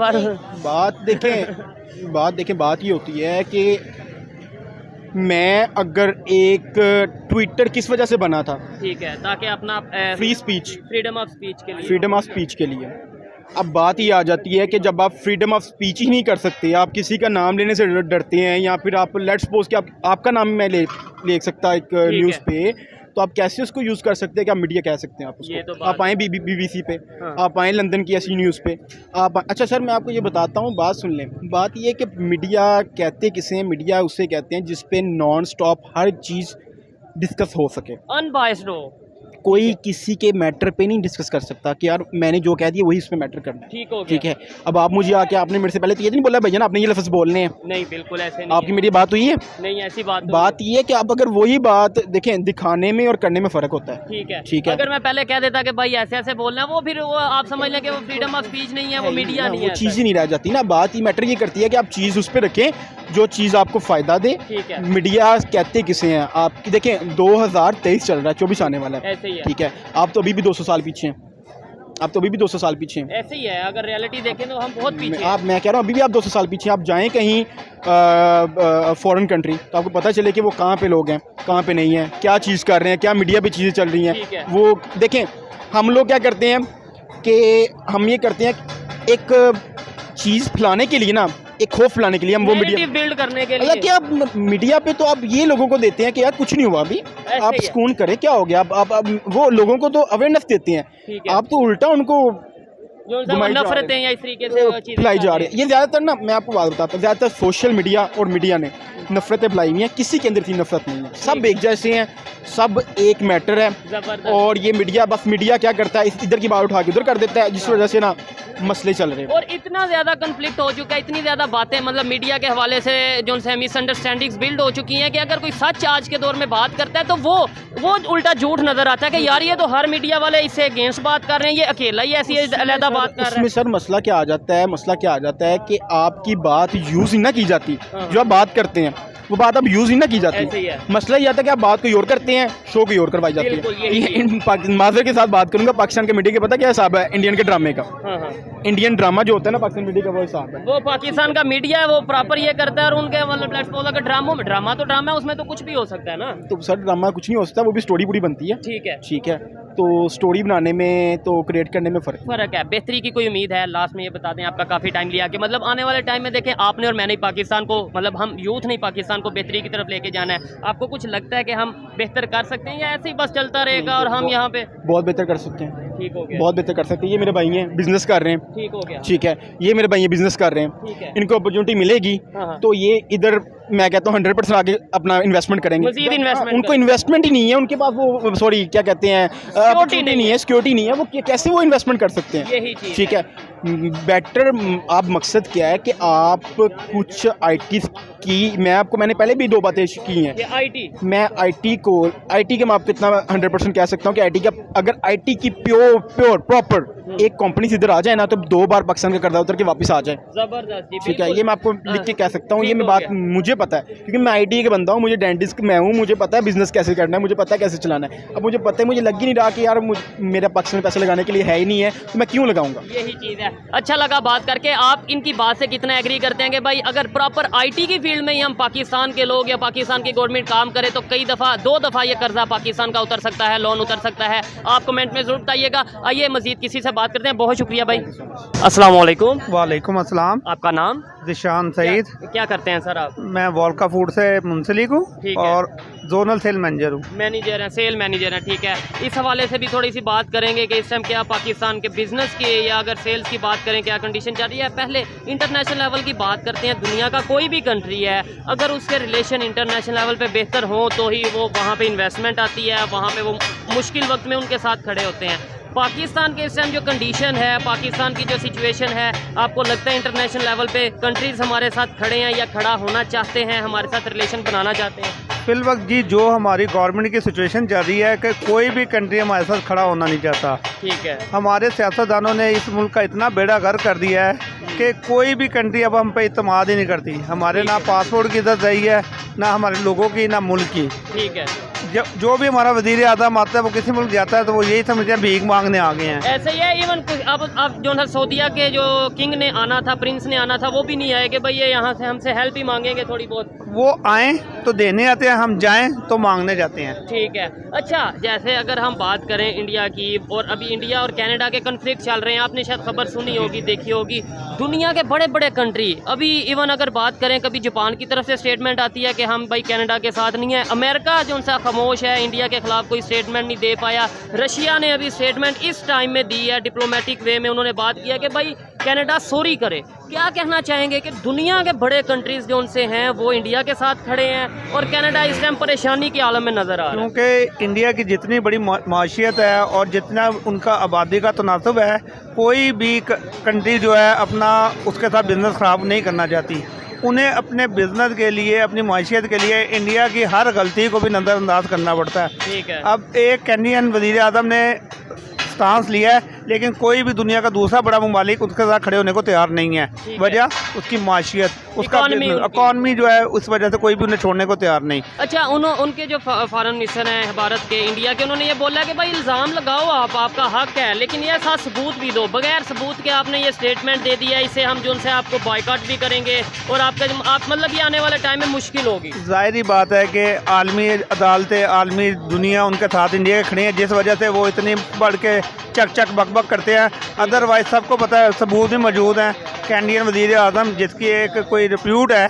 C: बात देखें, बात ये होती है कि मैं अगर एक ट्विटर किस वजह से बना था?
B: ठीक है, ताकि अपना
C: free speech,
B: freedom of speech के लिए।
C: फ्रीडम ऑफ स्पीच के लिए। अब बात ये आ जाती है कि जब आप फ्रीडम ऑफ स्पीच ही नहीं कर सकते, आप किसी का नाम लेने से डरते हैं, या फिर आप लेट्स सपोज कि आपका नाम मैं ले सकता एक न्यूज़ पे, तो आप कैसे उसको यूज़ कर सकते हैं कि आप मीडिया कह सकते हैं आप
B: ये तो
C: उसको?
B: बात
C: आप आएँ BBC पे,
B: हाँ।
C: आप आएँ लंदन की ऐसी न्यूज़ पे, आप अच्छा सर मैं आपको ये बताता हूँ, बात सुन लें। बात ये है कि मीडिया कहते किसे हैं? मीडिया उसे कहते हैं जिस पे नॉन स्टॉप हर चीज़ डिस्कस हो सके,
B: अनबायस्ड हो।
C: कोई किसी के मैटर पे नहीं डिस्कस कर सकता कि यार मैंने जो कह दिया वही इसमें मैटर करना है।
B: ठीक हो गया।
C: ठीक है, अब आप मुझे आके आपने मेरे से पहले तो ये नहीं बोला भैया ना आपने ये लफ्ज़ बोलने हैं,
B: नहीं, बिल्कुल ऐसे नहीं
C: आपकी
B: है।
C: मेरी बात हुई है?
B: नहीं, ऐसी बात तो
C: बात ये है कि आप अगर वही बात देखें, दिखाने में और करने में फ़र्क होता है।
B: ठीक है।
C: है।
B: अगर मैं पहले कह देता कि भाई ऐसे ऐसे बोलना है, वो फिर वो आप समझ लें कि वो फ्रीडम ऑफ स्पीच नहीं है, वो मीडिया नहीं
C: वो
B: है।
C: चीज़ ही नहीं रह जाती ना। बात ही मैटर ये करती है कि आप चीज़ उस पर रखें जो चीज़ आपको फ़ायदा दे।
B: ठीक है।
C: मीडिया कहते किसे हैं? आप देखें 2023 चल रहा है, 24 आने वाला है,
B: ऐसे ही है।
C: ठीक है। आप तो अभी भी 200 साल पीछे हैं, आप तो अभी भी 200 साल पीछे हैं।
B: ऐसे ही है, अगर रियलिटी देखें तो हम बहुत पीछे हैं।
C: मैं कह रहा हूँ अभी भी आप 200 साल पीछे। आप जाएं कहीं फॉरेन कंट्री तो आपको पता चले कि वो कहाँ पे लोग हैं, कहाँ पे नहीं हैं, क्या चीज़ कर रहे हैं, क्या मीडिया पे चीज़ें चल रही
B: ठीक है।
C: हैं। वो देखें, हम लोग क्या करते हैं कि हम ये करते हैं एक चीज़ फैलाने के लिए ना, एक खौफ फैलाने के लिए हम वो मीडिया
B: बिल्ड करने के
C: मतलब
B: लिए।
C: कि आप मीडिया पे तो आप ये लोगों को देते हैं कि यार कुछ नहीं हुआ अभी,
B: ऐसे
C: आप
B: ही है।
C: सुकून करें, क्या हो गया। आप वो लोगों को तो अवेयरनेस देते हैं,
B: ठीक है।
C: आप तो उल्टा उनको
B: जो सा वो
C: घुमाई जा
B: नफरतें
C: रहे हैं।
B: या इस तरीके से वो चीज़ें
C: फैलाई जा रही है। ये ज़्यादातर ना, मैं आपको बात बताता हूँ, ज़्यादातर सोशल मीडिया और मीडिया ने नफरतें फैलाई हुई हैं, किसी के अंदर इतनी नफरत नहीं है, सब एक जैसे हैं, सब एक मैटर है।
B: जबरदस्त।
C: और ये मीडिया बस मीडिया क्या करता है, इधर की बात उठा के उधर कर देता है, जिस वजह से ना मसले चल रहे हैं।
B: और इतना ज़्यादा कन्फ्लिक्ट हो चुका है, इतनी ज़्यादा बातें मतलब मीडिया के हवाले से जो से मिसअंडरस्टैंडिंग्स बिल्ड हो चुकी हैं कि अगर कोई सच आज के दौर में बात करता है तो वो उल्टा झूठ नज़र आता है कि यार ये तो हर मीडिया वाले इससे अगेंस्ट बात कर रहे हैं, ये अकेला ही ऐसी अलहदा बात कर रहा
C: उसमें
B: है।
C: सर मसला क्या आ जाता है कि आपकी बात यूज़ ही ना की जाती, जो आप बात करते हैं वो बात अब यूज़ ही ना की
B: ऐसे ही
C: जाती।
B: है।
C: मसला ये आता है कि आप बात कोई और करते हैं, शो कोई और करवाई जाती
B: बिल्कुल,
C: है।
B: यही
C: माजर के साथ बात करूंगा, पाकिस्तान के मीडिया के पता क्या हिसाब है इंडियन के ड्रामे का।
B: हाँ हाँ,
C: इंडियन ड्रामा जो होता है ना पाकिस्तान मीडिया का, वो हिसाब है।
B: वो पाकिस्तान का मीडिया है वो प्रॉपर ये करता है और उनके मतलब प्लेटफॉर्म अगर ड्रामों में ड्रामा तो ड्रामा है, उसमें तो कुछ भी हो सकता है ना।
C: तो सर ड्रामा कुछ नहीं हो सकता, वो भी स्टोरी पूरी बनती है।
B: ठीक है,
C: ठीक है, तो स्टोरी बनाने में तो क्रिएट करने में फ़र्क
B: है। बेहतरी की कोई उम्मीद है? लास्ट में ये बता दें, आपका काफ़ी टाइम लिया कि मतलब आने वाले टाइम में देखें आपने और मैंने पाकिस्तान को, मतलब हम यूथ नहीं पाकिस्तान को बेहतरी की तरफ लेके जाना है। आपको कुछ लगता है कि हम बेहतर कर सकते हैं या ऐसे ही बस चलता रहेगा और हम यहाँ पे?
C: बहुत बेहतर कर सकते हैं,
B: ठीक हो गया,
C: बहुत बेहतर कर सकते हैं। ये मेरे भाई हैं, बिजनेस कर रहे हैं।
B: ठीक हो गया,
C: ठीक है, ये मेरे भाई हैं, बिजनेस कर रहे हैं।
B: ठीक है,
C: इनको अपॉर्चुनिटी मिलेगी
B: हाँ, हाँ।
C: तो ये इधर मैं कहता हूँ 100% आगे अपना इन्वेस्टमेंट करेंगे।
B: मज़ीद इन्वेस्टमेंट
C: उनको इन्वेस्टमेंट ही नहीं है, उनके पास वो सॉरी क्या कहते हैं, अपॉर्चुनिटी नहीं है, सिक्योरिटी नहीं है, वो कैसे वो इन्वेस्टमेंट कर सकते हैं?
B: यही चीज़
C: ठीक है, बेटर आप मकसद क्या है कि आप कुछ आईटी की, मैंने पहले भी 2 बातें की हैं।
B: ये आईटी,
C: मैं आईटी के मैं आपको इतना 100% कह सकता हूँ कि आईटी का, अगर आईटी की प्योर प्रॉपर एक कंपनी से इधर आ जाए ना, तो 2 बार पाकिस्तान का कर्जा उतर के वापस आ जाए।
B: जबरदस्त जी,
C: ठीक है,
B: बिल्कुल।
C: ये मैं आपको लिख के कह सकता हूँ। ये मैं
B: ठीक हो
C: बात
B: गया।
C: मुझे पता है क्योंकि मैं आईटी का बंदा हूँ, मुझे डेंटिस्ट मैं हूँ, मुझे पता है बिजनेस कैसे करना है, मुझे पता है कैसे चलाना है। अब मुझे पता है, मुझे लग ही नहीं रहा कि यार मेरा पाकिस्तान में पैसे लगाने के लिए है ही नहीं है, तो मैं क्यों लगाऊंगा।
B: यही चीज़ है। अच्छा लगा बात करके। आप इनकी बात से कितना एग्री करते हैं कि भाई अगर प्रॉपर आईटी की फील्ड में ही हम पाकिस्तान के लोग या पाकिस्तान की गवर्नमेंट काम करे तो कई दफ़ा 2 दफ़ा ये कर्जा पाकिस्तान का उतर सकता है, लोन उतर सकता है? आप कमेंट में ज़रूर बताइएगा। आइए मजीद किसी से बात करते हैं। बहुत शुक्रिया भाई। अस्सलाम वालेकुम।
D: वालेकुम अस्सलाम।
B: आपका नाम?
D: जिशान सईद।
B: क्या करते हैं सर आप?
D: मैं वॉल्का फूड से मुंसलिक हूँ
B: ठीक है।
D: और जोनल सेल मैनेजर हूँ।
B: मैनेजर हैं, सेल मैनेजर हैं, ठीक है। इस हवाले से भी थोड़ी सी बात करेंगे कि इस टाइम क्या पाकिस्तान के बिजनेस की या अगर सेल्स की बात करें क्या कंडीशन चल रही है। पहले इंटरनेशनल लेवल की बात करते हैं। दुनिया का कोई भी कंट्री है, अगर उसके रिलेशन इंटरनेशनल लेवल पे बेहतर हो तो ही वो वहाँ पे इन्वेस्टमेंट आती है, वहाँ पे वो मुश्किल वक्त में उनके साथ खड़े होते हैं। पाकिस्तान के इस टाइम जो कंडीशन है, पाकिस्तान की जो सिचुएशन है, आपको लगता है इंटरनेशनल लेवल पे कंट्रीज़ हमारे साथ खड़े हैं या खड़ा होना चाहते हैं, हमारे साथ रिलेशन बनाना चाहते हैं?
D: फिल वक्त जी जो हमारी गवर्नमेंट की सिचुएशन चल रही है कि कोई भी कंट्री हमारे साथ खड़ा होना नहीं चाहता।
B: ठीक है,
D: हमारे सियासतदानों ने इस मुल्क का इतना बेड़ा गर्क कर दिया है कि कोई भी कंट्री अब हम पे इत्मीनाद ही नहीं करती। हमारे ना पासपोर्ट की इज्जत रही है, ना हमारे लोगों की, ना मुल्क की।
B: ठीक है।
D: जो भी हमारा वज़ीर आज़म आता है वो किसी मुल्क जाता है तो वो यही समझते हैं भीख मांगने आ गए हैं।
B: ऐसे ही है। इवन अब जो है सऊदीया के जो किंग ने आना था, प्रिंस ने आना था, वो भी नहीं आए कि भाई ये यहाँ से हमसे हेल्प ही मांगेंगे थोड़ी बहुत।
D: वो आएँ तो देने आते हैं, हम जाएं तो मांगने जाते हैं।
B: ठीक है। अच्छा, जैसे अगर हम बात करें इंडिया की, और अभी इंडिया और कनाडा के कन्फ्लिक्ट चल रहे हैं, आपने शायद खबर सुनी होगी, देखी होगी। दुनिया के बड़े बड़े कंट्री अभी इवन अगर बात करें, कभी जापान की तरफ से स्टेटमेंट आती है कि हम भाई कनाडा के साथ नहीं है। अमेरिका जो उनसे खामोश है, इंडिया के खिलाफ कोई स्टेटमेंट नहीं दे पाया। रशिया ने अभी स्टेटमेंट इस टाइम में दी है, डिप्लोमेटिक वे में उन्होंने बात किया कि भाई कनाडा सॉरी करे। क्या कहना चाहेंगे कि दुनिया के बड़े कंट्रीज जो उनसे हैं वो इंडिया के साथ खड़े हैं और कनाडा इस टाइम परेशानी के आलम में नज़र आ रहा है?
D: क्योंकि इंडिया की जितनी बड़ी माशियत है और जितना उनका आबादी का तनासब है, कोई भी कंट्री जो है अपना उसके साथ बिजनेस ख़राब नहीं करना चाहती। उन्हें अपने बिजनेस के लिए, अपनी माशियत के लिए इंडिया की हर गलती को भी नज़रअंदाज करना पड़ता है।
B: ठीक है।
D: अब एक कैनेडियन वज़ीर आज़म ने स्टांस लिया है, लेकिन कोई भी दुनिया का दूसरा बड़ा ममालिक उसके साथ खड़े होने को तैयार नहीं है। वजह उसकी माशियत, उसका इकॉनमी जो है, उस वजह से कोई भी उन्हें छोड़ने को तैयार नहीं।
B: अच्छा, उनके जो फॉरेन मिनिस्टर हैं भारत के, इंडिया के, उन्होंने ये बोला कि भाई इल्ज़ाम लगाओ आपका हक है, लेकिन ये साथ सबूत भी दो। बगैर सबूत के आपने ये स्टेटमेंट दे दिया, इससे हम जो उनसे आपको बॉयकॉट भी करेंगे और आप मतलब ये आने वाले टाइम में मुश्किल होगी।
D: ज़ाहिर बात है कि आलमी अदालतें, आलमी दुनिया उनके साथ इंडिया के खड़ी है, जिस वजह से वो इतनी बढ़ के चक बक करते हैं। अदरवाइज सबको पता है, सबूत भी मौजूद हैं। कैनेडियन वज़ीर आज़म जिसकी एक कोई रिप्यूट है,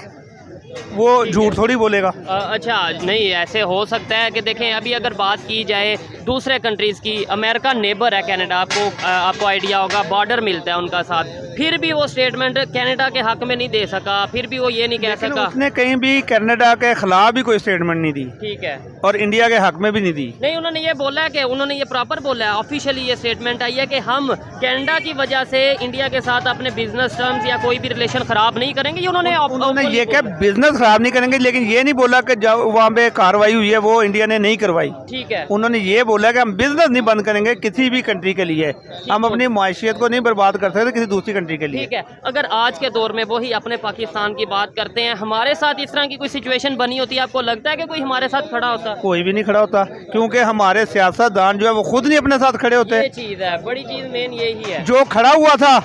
D: वो झूठ थोड़ी बोलेगा।
B: अच्छा, नहीं ऐसे हो सकता है कि देखें अभी अगर बात की जाए दूसरे कंट्रीज़ की, अमेरिका नेबर है कनाडा, आपको आइडिया होगा, बॉर्डर मिलता है उनका साथ, फिर भी वो स्टेटमेंट कनाडा के हक में नहीं दे सका, फिर भी वो ये नहीं कह सका।
D: उसने कहीं भी कनाडा के खिलाफ भी कोई स्टेटमेंट नहीं दी।
B: ठीक है।
D: और इंडिया के हक में भी नहीं दी।
B: नहीं, उन्होंने ये बोला है कि उन्होंने ये प्रॉपर बोला है, ऑफिशियली ये स्टेटमेंट आई है कि हम कनाडा की वजह से इंडिया के साथ अपने बिजनेस टर्म्स या कोई भी रिलेशन ख़राब नहीं करेंगे। ये उन्होंने
D: ये कहा बिजनेस ख़राब नहीं करेंगे, लेकिन ये नहीं बोला कि जब वहाँ पे कार्रवाई हुई है वो इंडिया ने नहीं करवाई।
B: ठीक है,
D: उन्होंने ये बोला कि हम बिजनेस नहीं बंद करेंगे किसी भी कंट्री के लिए, हम अपनी माशियत को नहीं बर्बाद कर सकते किसी दूसरी कंट्री के लिए।
B: ठीक है। अगर आज के दौर में वही अपने पाकिस्तान की बात करते हैं, हमारे साथ इस तरह की कोई सिचुएशन बनी होती है, आपको लगता है कि कोई हमारे साथ खड़ा होता?
D: कोई भी नहीं खड़ा होता, क्योंकि हमारे सियासतदान जो है वो खुद नहीं अपने साथ खड़े होते।
B: ये चीज़ है, बड़ी चीज़ मेन यही है।
D: जो खड़ा हुआ था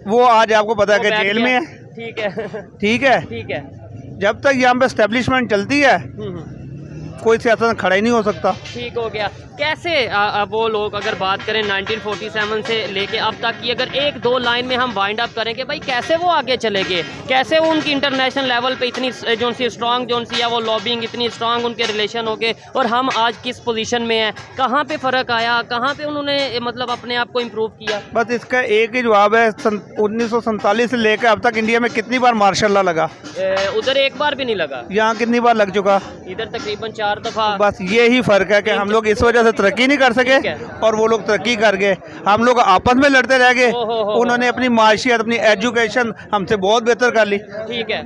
D: वो आज आपको पता है
B: वो
D: कि
B: बैठ
D: जेल में
B: गया।
D: है।
B: ठीक है,
D: ठीक है,
B: ठीक है।
D: जब तक यहाँ पे एस्टेब्लिशमेंट चलती है कोई सियासत खड़ा ही नहीं हो सकता।
B: ठीक हो गया। कैसे वो लोग अगर बात करें 1947 से लेके अब तक की, अगर एक दो लाइन में हम वाइंड अप करें कि भाई कैसे वो आगे चले गए, कैसे वो उनकी इंटरनेशनल लेवल पे इतनी जो सी स्ट्रांग जो सी है वो लॉबिंग इतनी स्ट्रांग उनके रिलेशन हो गए, और हम आज किस पोजीशन में हैं, कहाँ पे फ़र्क आया, कहाँ पे उन्होंने मतलब अपने आप को इम्प्रूव किया?
D: बस इसका एक ही जवाब है, 1947 से लेकर अब तक इंडिया में कितनी बार मार्शल लॉ लगा?
B: उधर एक बार भी नहीं लगा,
D: यहाँ कितनी बार लग चुका?
B: इधर तकरीबन 4 दफ़ा।
D: बस यही फ़र्क है कि हम लोग इस वजह से तरक्की नहीं कर सके और वो लोग तरक्की कर गए। हम लोग आपस में लड़ते रह गए, उन्होंने अपनी माशियत अपनी एजुकेशन हमसे बहुत बेहतर कर ली।
B: ठीक है।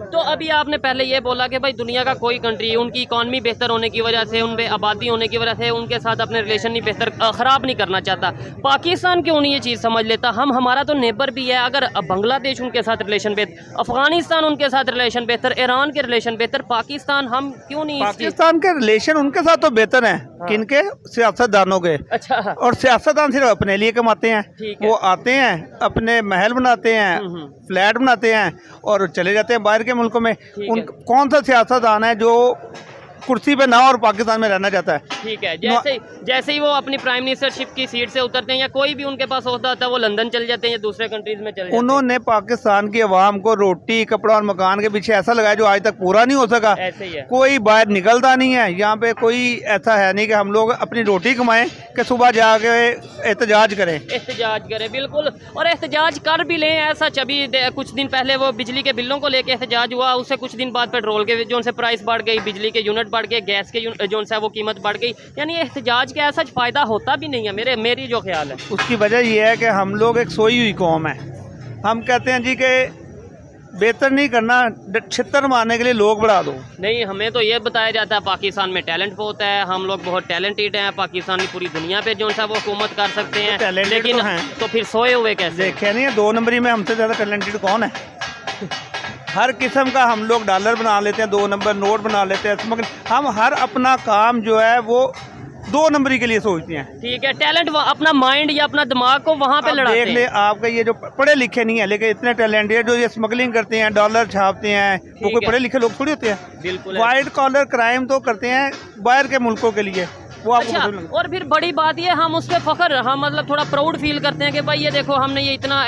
B: तो अभी आपने पहले ये बोला कि भाई दुनिया का कोई कंट्री उनकी इकॉनमी बेहतर होने की वजह से, उन पे आबादी होने की वजह से उनके साथ अपने रिलेशन नहीं बेहतर ख़राब नहीं करना चाहता। पाकिस्तान क्यों नहीं ये चीज़ समझ लेता? हमारा तो नेबर भी है, अगर बांग्लादेश उनके साथ रिलेशन बेहतर, अफगानिस्तान उनके साथ रिलेशन बेहतर, ईरान के रिलेशन बेहतर, पाकिस्तान हम क्यों नहीं?
D: पाकिस्तान के रिलेशन उनके साथ तो बेहतर हैं।
B: हाँ।
D: किनके? सियासतदानों के।
B: अच्छा।
D: और सियासतदान सिर्फ अपने लिए कमाते हैं,
B: ठीक है।
D: वो आते हैं अपने महल बनाते हैं, फ्लैट बनाते हैं और चले जाते हैं बाहर के मुल्कों में। कौन सा सियासतदान है जो कुर्सी पे ना और पाकिस्तान में रहना चाहता है?
B: ठीक है। जैसे ही वो अपनी प्राइम मिनिस्टरशिप की सीट से उतरते हैं या कोई भी उनके पास होता है वो लंदन चले जाते हैं या दूसरे कंट्रीज में चले जाते हैं।
D: उन्होंने पाकिस्तान की अवाम को रोटी कपड़ा और मकान के पीछे ऐसा लगाया जो आज तक पूरा नहीं हो सका।
B: ऐसे ही है।
D: कोई बाहर निकलता नहीं है, यहाँ पे कोई ऐसा है नहीं कि हम लोग अपनी रोटी कमाएं कि सुबह जाके एहतजाज करें।
B: बिल्कुल, और एहतजाज कर भी लें। ऐसा अभी कुछ दिन पहले वो बिजली के बिलों को लेके एहतजाज हुआ, उससे कुछ दिन बाद पेट्रोल के जो उनसे प्राइस बढ़ गई, बिजली के यूनिट बढ़ गए, गैस के जो है वो कीमत बढ़ गई। यानी एहतजाज का ऐसा फ़ायदा होता भी नहीं है, मेरी जो ख्याल है।
D: उसकी वजह यह है कि हम लोग एक सोई हुई कौम है। हम कहते हैं जी कि बेहतर नहीं करना, छितर मारने के लिए लोग बढ़ा दो।
B: नहीं, हमें तो ये बताया जाता है पाकिस्तान में टैलेंट बहुत है, हम लोग बहुत टैलेंटेड हैं, पाकिस्तान की पूरी दुनिया पे जो सा वो हुकूमत कर सकते हैं,
D: टैलेंटेड
B: लेकिन
D: तो हैं।
B: तो फिर सोए हुए कैसे?
D: देखे नहीं है 2 नंबरी में हमसे ज़्यादा टैलेंटेड कौन है? हर किस्म का हम लोग डॉलर बना लेते हैं, 2 नंबर नोट बना लेते हैं, मगर हम हर अपना काम जो है वो 2 नंबरी के लिए सोचते हैं।
B: ठीक है। टैलेंट अपना माइंड या अपना दिमाग को वहाँ पे लड़ाते हैं।
D: देख ले, आपका ये जो पढ़े लिखे नहीं है लेकिन इतने टैलेंटेड जो ये स्मगलिंग करते हैं, डॉलर छापते हैं, वो कोई पढ़े लिखे लोग थोड़ी होते हैं।
B: बिल्कुल।
D: वाइट कॉलर क्राइम तो करते हैं बाहर के मुल्कों के लिए, वो आपको
B: अच्छा, और फिर बड़ी बात ये हम उस पर फख्र, हम मतलब थोड़ा प्राउड फील करते हैं कि भाई ये देखो हमने ये इतना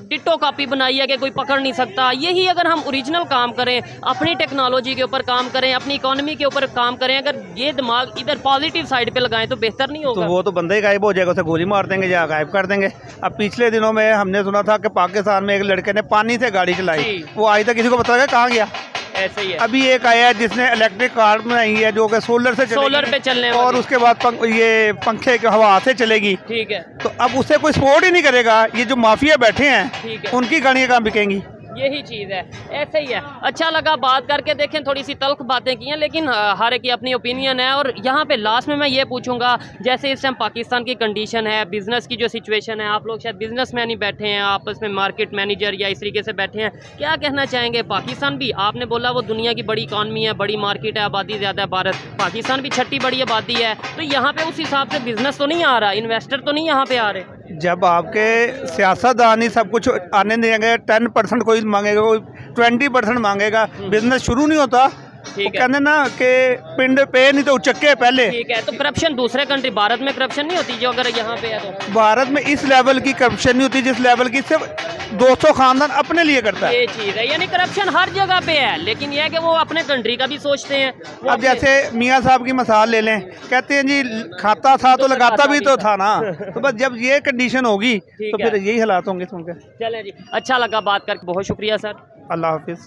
B: डिटो कॉपी बनाई है कि कोई पकड़ नहीं सकता। यही अगर हम ओरिजिनल काम करें, अपनी टेक्नोलॉजी के ऊपर काम करें, अपनी इकोनॉमी के ऊपर काम करें, अगर ये दिमाग इधर पॉजिटिव साइड पे लगाएं तो बेहतर नहीं होगा?
D: तो वो तो बंदा ही गायब हो जाएगा, उसे गोली मार देंगे या गायब कर देंगे। अब पिछले दिनों में हमने सुना था कि पाकिस्तान में एक लड़के ने पानी से गाड़ी चलाई, वो आज तक किसी को पता है कहाँ गया?
B: ऐसे ही है।
D: अभी एक आया है जिसने इलेक्ट्रिक कार बनाई है जो कि सोलर पे चलने और उसके बाद ये पंखे की हवा से चलेगी।
B: ठीक है।
D: तो अब उससे कोई सपोर्ट ही नहीं करेगा, ये जो माफिया बैठे हैं उनकी गाड़ियाँ कहाँ बिकेंगी?
B: यही चीज़ है, ऐसे ही है। अच्छा लगा बात करके, देखें थोड़ी सी तल्ख बातें की हैं, लेकिन हर एक की अपनी ओपिनियन है। और यहाँ पे लास्ट में मैं ये पूछूंगा, जैसे इस टाइम पाकिस्तान की कंडीशन है, बिज़नेस की जो सिचुएशन है, आप लोग शायद बिजनेसमैन ही बैठे हैं, आपस में मार्केट मैनेजर या इस तरीके से बैठे हैं, क्या कहना चाहेंगे? पाकिस्तान भी, आपने बोला वो दुनिया की बड़ी इकॉनमी है, बड़ी मार्केट है, आबादी ज़्यादा है भारत, पाकिस्तान भी 6ठी बड़ी आबादी है, तो यहाँ पर उस हिसाब से बिज़नेस तो नहीं आ रहा, इन्वेस्टर तो नहीं यहाँ पर आ रहे।
D: जब आपके सियासतदान ही सब कुछ आने देंगे, 10% कोई मांगेगा, कोई 20% मांगेगा, बिजनेस शुरू नहीं होता। वो कहते ना कि पिंड पे नहीं तो उचक्के पहले।
B: ठीक है। तो करप्शन दूसरे कंट्री, भारत में करप्शन नहीं होती जो अगर यहाँ पे है तो?
D: भारत में इस लेवल की करप्शन नहीं होती जिस लेवल की सिर्फ 200 खानदान अपने लिए करता है।
B: ये चीज़ है, यानी करप्शन हर जगह पे है, लेकिन यह है कि वो अपने कंट्री का भी सोचते हैं।
D: अब जैसे मियाँ साहब की मिसाल ले लें, कहते हैं जी खाता था तो लगाता भी तो था ना। तो बस जब ये कंडीशन होगी तो फिर यही हालात होंगे। सुनकर
B: चलें जी, अच्छा लगा बात करके, बहुत शुक्रिया सर।
D: अल्लाह हाफिज़।